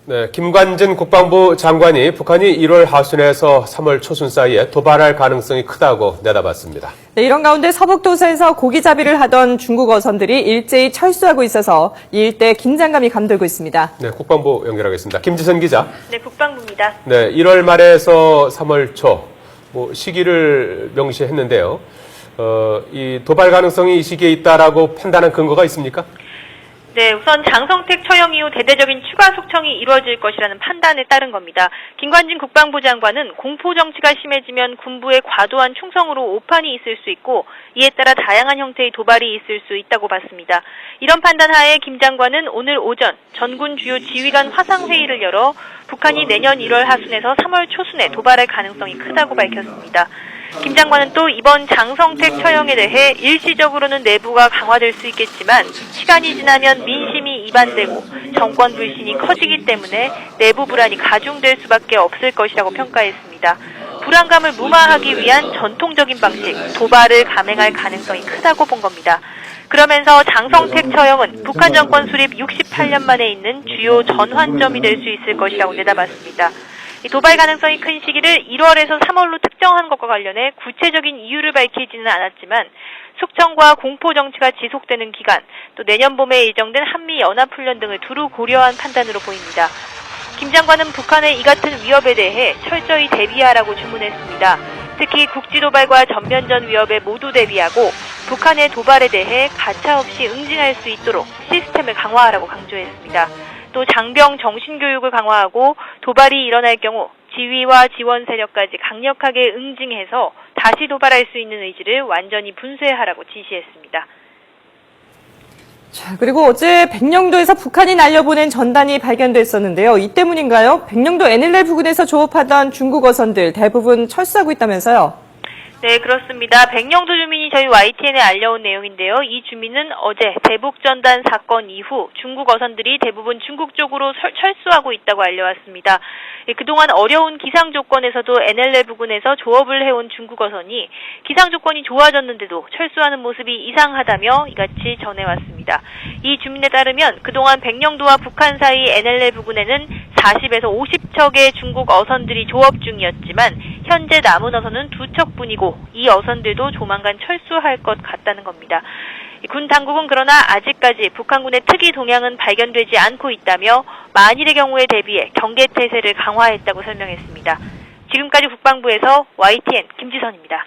네, 김관진 국방부 장관이 북한이 1월 하순에서 3월 초순 사이에 도발할 가능성이 크다고 내다봤습니다. 네, 이런 가운데 서북도서에서 고기잡이를 하던 중국 어선들이 일제히 철수하고 있어서 이 일대 긴장감이 감돌고 있습니다. 네, 국방부 연결하겠습니다. 김지선 기자. 네, 국방부입니다. 네, 1월 말에서 3월 초 시기를 명시했는데요. 이 도발 가능성이 이 시기에 있다라고 판단한 근거가 있습니까? 네, 우선 장성택 처형 이후 대대적인 추가 속청이 이루어질 것이라는 판단에 따른 겁니다. 김관진 국방부 장관은 공포 정치가 심해지면 군부의 과도한 충성으로 오판이 있을 수 있고 이에 따라 다양한 형태의 도발이 있을 수 있다고 봤습니다. 이런 판단 하에 김 장관은 오늘 오전 전군 주요 지휘관 화상회의를 열어 북한이 내년 1월 하순에서 3월 초순에 도발할 가능성이 크다고 밝혔습니다. 김 장관은 또 이번 장성택 처형에 대해 일시적으로는 내부가 강화될 수 있겠지만 시간이 지나면 민심이 이반되고 정권 불신이 커지기 때문에 내부 불안이 가중될 수밖에 없을 것이라고 평가했습니다. 불안감을 무마하기 위한 전통적인 방식, 도발을 감행할 가능성이 크다고 본 겁니다. 그러면서 장성택 처형은 북한 정권 수립 68년 만에 있는 주요 전환점이 될 수 있을 것이라고 내다봤습니다. 도발 가능성이 큰 시기를 1월에서 3월로 특정한 것과 관련해 구체적인 이유를 밝히지는 않았지만 숙청과 공포 정치가 지속되는 기간, 또 내년 봄에 예정된 한미 연합훈련 등을 두루 고려한 판단으로 보입니다. 김 장관은 북한의 이 같은 위협에 대해 철저히 대비하라고 주문했습니다. 특히 국지 도발과 전면전 위협에 모두 대비하고 북한의 도발에 대해 가차없이 응징할 수 있도록 시스템을 강화하라고 강조했습니다. 또 장병 정신교육을 강화하고 도발이 일어날 경우 지휘와 지원 세력까지 강력하게 응징해서 다시 도발할 수 있는 의지를 완전히 분쇄하라고 지시했습니다. 자, 그리고 어제 백령도에서 북한이 날려보낸 전단이 발견됐었는데요. 이 때문인가요? 백령도 NLL 부근에서 조업하던 중국 어선들 대부분 철수하고 있다면서요? 네, 그렇습니다. 백령도 주민이 저희 YTN에 알려온 내용인데요. 이 주민은 어제 대북전단 사건 이후 중국 어선들이 대부분 중국 쪽으로 철수하고 있다고 알려왔습니다. 그동안 어려운 기상 조건에서도 NLL 부근에서 조업을 해온 중국 어선이 기상 조건이 좋아졌는데도 철수하는 모습이 이상하다며 이같이 전해왔습니다. 이 주민에 따르면 그동안 백령도와 북한 사이 NLL 부근에는 40에서 50척의 중국 어선들이 조업 중이었지만 현재 남은 어선은 2척뿐이고 이 어선들도 조만간 철수할 것 같다는 겁니다. 군 당국은 그러나 아직까지 북한군의 특이 동향은 발견되지 않고 있다며 만일의 경우에 대비해 경계 태세를 강화했다고 설명했습니다. 지금까지 국방부에서 YTN 김지선입니다.